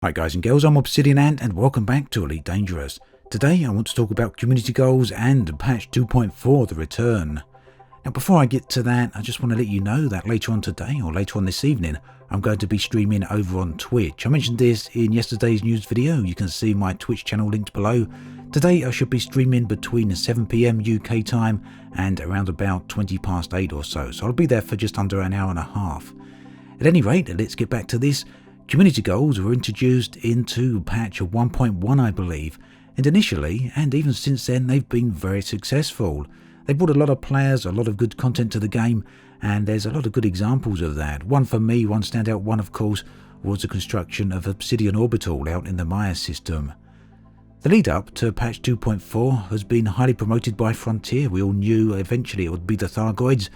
Hi guys and girls, I'm Obsidian Ant and welcome back to Elite Dangerous. Today I want to talk about community goals and patch 2.4, the return. Now before I get to that, I just want to let you know that later on today or later on this evening, I'm going to be streaming over on Twitch. I mentioned this in yesterday's news video. You can see my Twitch channel linked below. Today I should be streaming between 7 PM UK time and around about 20 past 8 or so. So I'll be there for just under an hour and a half. At any rate, let's get back to this. Community goals were introduced into patch 1.1, I believe, and initially, and even since then, they've been very successful. They brought a lot of players, a lot of good content to the game, and there's a lot of good examples of that. One for me, one standout one, of course, was the construction of Obsidian Orbital out in the Maya system. The lead up to patch 2.4 has been highly promoted by Frontier. We all knew eventually it would be the Thargoids.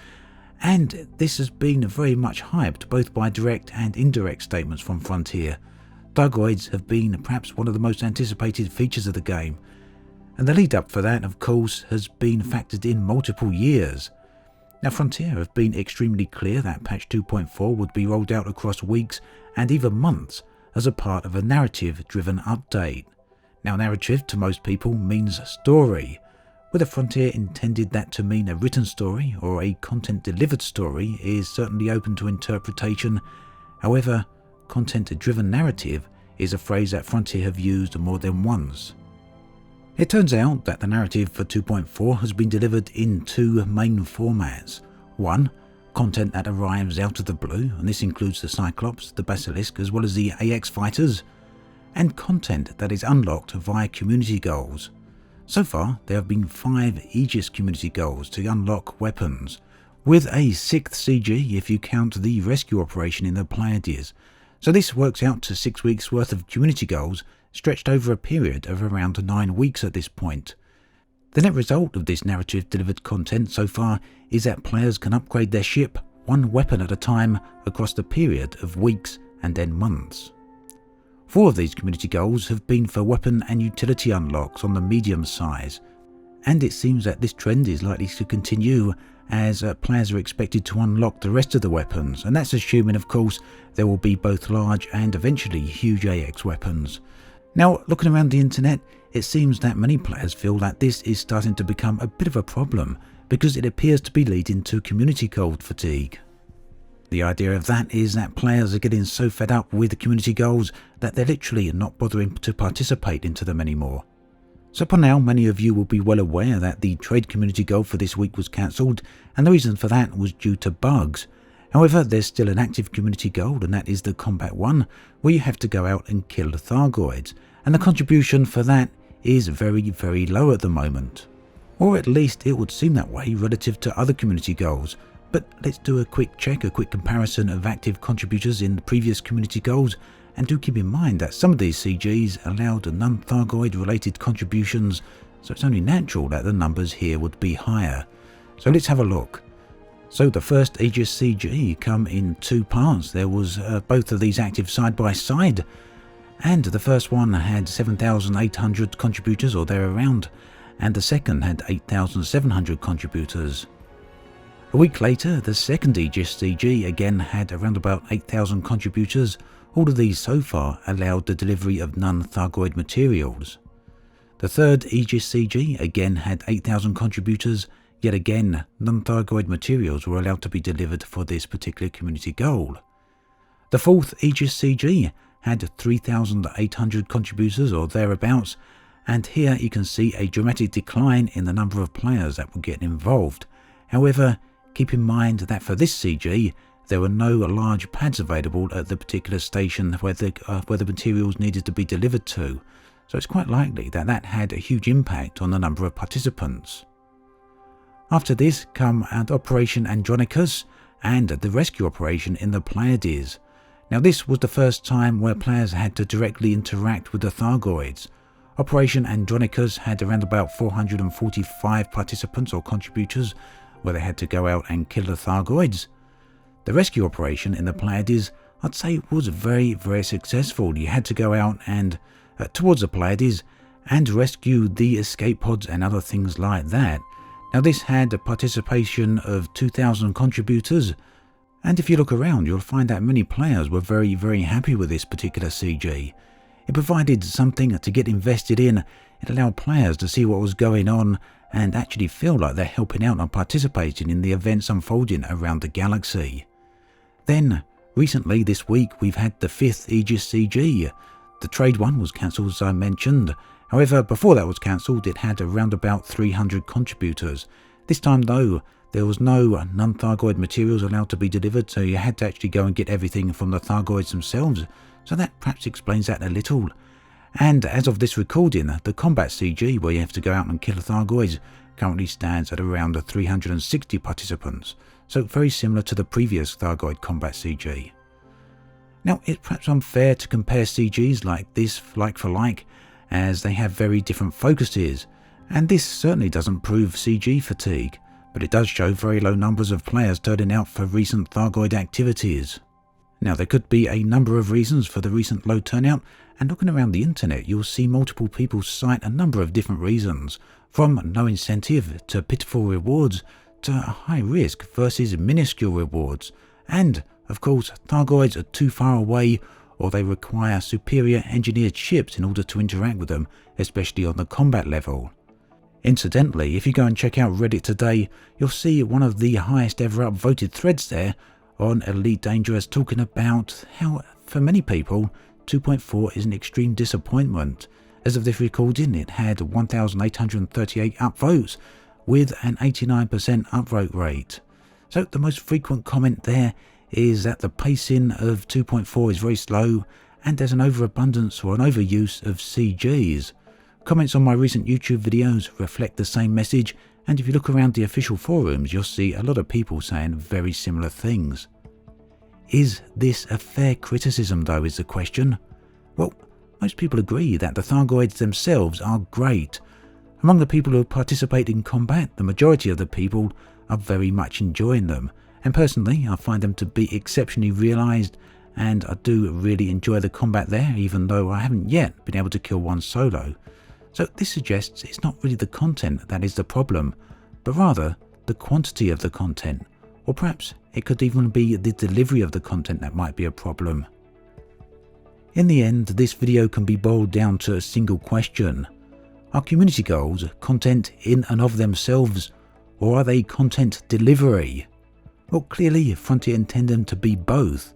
And this has been very much hyped, both by direct and indirect statements from Frontier. Thargoids have been perhaps one of the most anticipated features of the game. And the lead up for that, of course, has been factored in multiple years. Now Frontier have been extremely clear that patch 2.4 would be rolled out across weeks and even months as a part of a narrative-driven update. Now narrative to most people means story. Whether Frontier intended that to mean a written story or a content-delivered story is certainly open to interpretation. However, content-driven narrative is a phrase that Frontier have used more than once. It turns out that the narrative for 2.4 has been delivered in two main formats. One, content that arrives out of the blue, and this includes the Cyclops, the Basilisk, as well as the AX fighters, and content that is unlocked via community goals. So far, there have been 5 Aegis community goals to unlock weapons, with a 6th CG if you count the rescue operation in the Pleiades. So this works out to 6 weeks worth of community goals stretched over a period of around 9 weeks at this point. The net result of this narrative delivered content so far is that players can upgrade their ship one weapon at a time across the period of weeks and then months. 4 of these community goals have been for weapon and utility unlocks on the medium size, and it seems that this trend is likely to continue as players are expected to unlock the rest of the weapons, and that's assuming of course there will be both large and eventually huge AX weapons. Now looking around the internet, it seems that many players feel that this is starting to become a bit of a problem because it appears to be leading to community goal fatigue. The idea of that is that players are getting so fed up with the community goals that they're literally not bothering to participate into them anymore. So by now, many of you will be well aware that the trade community goal for this week was cancelled, and the reason for that was due to bugs. However, there's still an active community goal, and that is the combat one, where you have to go out and kill the Thargoids, and the contribution for that is very, very low at the moment. Or at least it would seem that way relative to other community goals. But let's do a quick check, a quick comparison of active contributors in the previous community goals, and do keep in mind that some of these CGs allowed non-Thargoid related contributions, so it's only natural that the numbers here would be higher. So let's have a look. So the first Aegis CG come in 2 parts. There was both of these active side by side, and the first one had 7,800 contributors or therearound, and the second had 8,700 contributors. A week later, the second Aegis CG again had around about 8,000 contributors. All of these so far allowed the delivery of non-Thargoid materials. The third Aegis CG again had 8,000 contributors, yet again non-Thargoid materials were allowed to be delivered for this particular community goal. The fourth Aegis CG had 3,800 contributors or thereabouts, and here you can see a dramatic decline in the number of players that were getting involved. However, keep in mind that for this CG, there were no large pads available at the particular station where the materials needed to be delivered to, so it's quite likely that that had a huge impact on the number of participants. After this come Operation Andronicus and the rescue operation in the Pleiades. Now this was the first time where players had to directly interact with the Thargoids. Operation Andronicus had around about 445 participants or contributors, where they had to go out and kill the Thargoids. The rescue operation in the Pleiades, I'd say, was very, very successful. You had to go out and towards the Pleiades and rescue the escape pods and other things like that. Now this had a participation of 2,000 contributors, and if you look around you'll find that many players were very, very happy with this particular CG. It provided something to get invested in. It allowed players to see what was going on and actually feel like they're helping out and participating in the events unfolding around the galaxy. Then, recently this week, we've had the 5th Aegis CG. The trade one was cancelled, as I mentioned. However, before that was cancelled, it had around about 300 contributors. This time though, there was no non-Thargoid materials allowed to be delivered, so you had to actually go and get everything from the Thargoids themselves, so that perhaps explains that a little. And as of this recording, the combat CG, where you have to go out and kill Thargoids, currently stands at around 360 participants, so very similar to the previous Thargoid combat CG. Now, it's perhaps unfair to compare CGs like this like for like, as they have very different focuses, and this certainly doesn't prove CG fatigue, but it does show very low numbers of players turning out for recent Thargoid activities. Now, there could be a number of reasons for the recent low turnout, and looking around the internet you'll see multiple people cite a number of different reasons, from no incentive to pitiful rewards to high risk versus minuscule rewards, and of course Thargoids are too far away, or they require superior engineered ships in order to interact with them, especially on the combat level. Incidentally, if you go and check out Reddit today, you'll see one of the highest ever upvoted threads there on Elite Dangerous talking about how, for many people, 2.4 is an extreme disappointment. As of this recording, it had 1,838 upvotes with an 89% upvote rate. So the most frequent comment there is that the pacing of 2.4 is very slow and there's an overabundance or an overuse of CGs. Comments on my recent YouTube videos reflect the same message, and if you look around the official forums you'll see a lot of people saying very similar things. Is this a fair criticism though, is the question? Well, most people agree that the Thargoids themselves are great. Among the people who participate in combat, the majority of the people are very much enjoying them, and personally I find them to be exceptionally realised, and I do really enjoy the combat there, even though I haven't yet been able to kill one solo. So this suggests it's not really the content that is the problem, but rather the quantity of the content, or perhaps it could even be the delivery of the content that might be a problem. In the end, this video can be boiled down to a single question. Are community goals content in and of themselves, or are they content delivery? Well, clearly Frontier intend them to be both,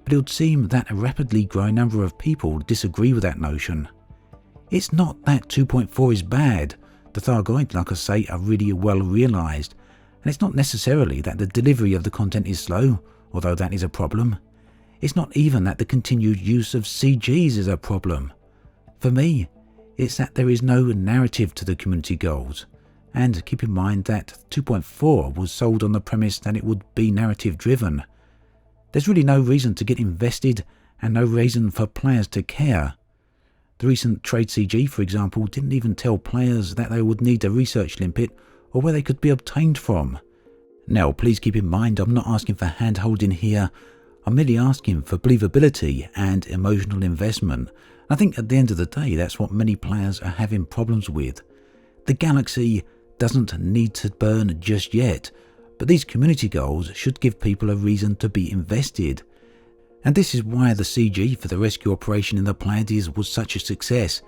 but it would seem that a rapidly growing number of people disagree with that notion. It's not that 2.4 is bad. The Thargoids, like I say, are really well realised, and it's not necessarily that the delivery of the content is slow, although that is a problem. It's not even that the continued use of CGs is a problem. For me, it's that there is no narrative to the community goals, and keep in mind that 2.4 was sold on the premise that it would be narrative driven. There's really no reason to get invested and no reason for players to care. The recent trade CG, for example, didn't even tell players that they would need a research limpet or where they could be obtained from. Now, please keep in mind I'm not asking for hand-holding here. I'm merely asking for believability and emotional investment. I think at the end of the day that's what many players are having problems with. The galaxy doesn't need to burn just yet, but these community goals should give people a reason to be invested. And this is why the CG for the rescue operation in the Pleiades was such a success.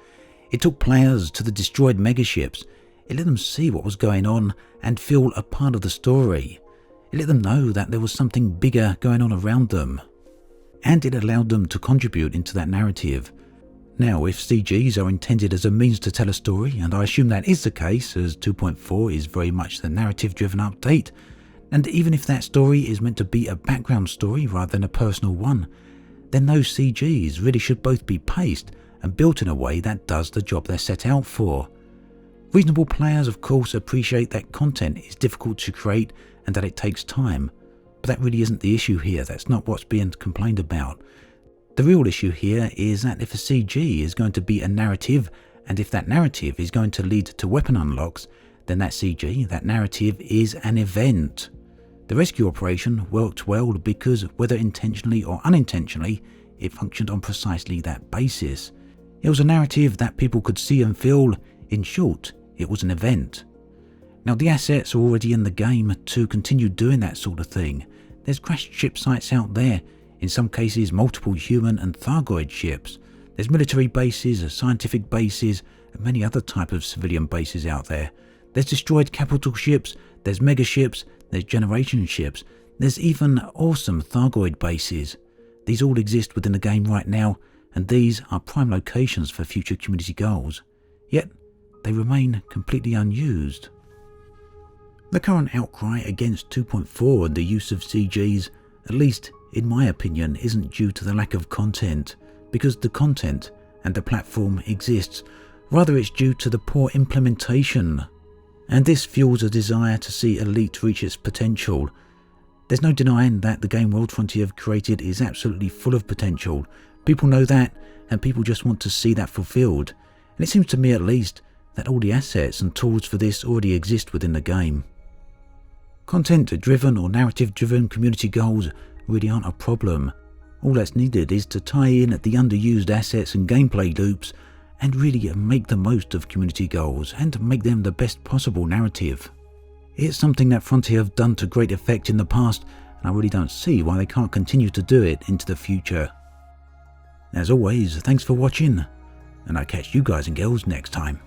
It took players to the destroyed megaships. It let them see what was going on and feel a part of the story. It let them know that there was something bigger going on around them. And it allowed them to contribute into that narrative. Now, if CGs are intended as a means to tell a story, and I assume that is the case, as 2.4 is very much the narrative-driven update, and even if that story is meant to be a background story rather than a personal one, then those CGs really should both be paced and built in a way that does the job they're set out for. Reasonable players, of course, appreciate that content is difficult to create and that it takes time, but that really isn't the issue here. That's not what's being complained about. The real issue here is that if a CG is going to be a narrative, and if that narrative is going to lead to weapon unlocks, then that CG, that narrative, is an event. The rescue operation worked well because, whether intentionally or unintentionally, it functioned on precisely that basis. It was a narrative that people could see and feel. In short, it was an event. Now, the assets are already in the game to continue doing that sort of thing. There's crashed ship sites out there, in some cases multiple human and Thargoid ships. There's military bases, scientific bases, and many other types of civilian bases out there. There's destroyed capital ships, there's mega ships, there's generation ships, there's even awesome Thargoid bases. These all exist within the game right now, and these are prime locations for future community goals. Yet, they remain completely unused. The current outcry against 2.4 and the use of CGs, at least in my opinion, isn't due to the lack of content, because the content and the platform exists. Rather, it's due to the poor implementation. And this fuels a desire to see Elite reach its potential. There's no denying that the game World Frontier have created is absolutely full of potential. People know that, and people just want to see that fulfilled. And it seems to me at least that all the assets and tools for this already exist within the game. Content-driven or narrative-driven community goals really aren't a problem. All that's needed is to tie in the underused assets and gameplay loops and really make the most of community goals and make them the best possible narrative. It's something that Frontier have done to great effect in the past, and I really don't see why they can't continue to do it into the future. As always, thanks for watching, and I'll catch you guys and girls next time.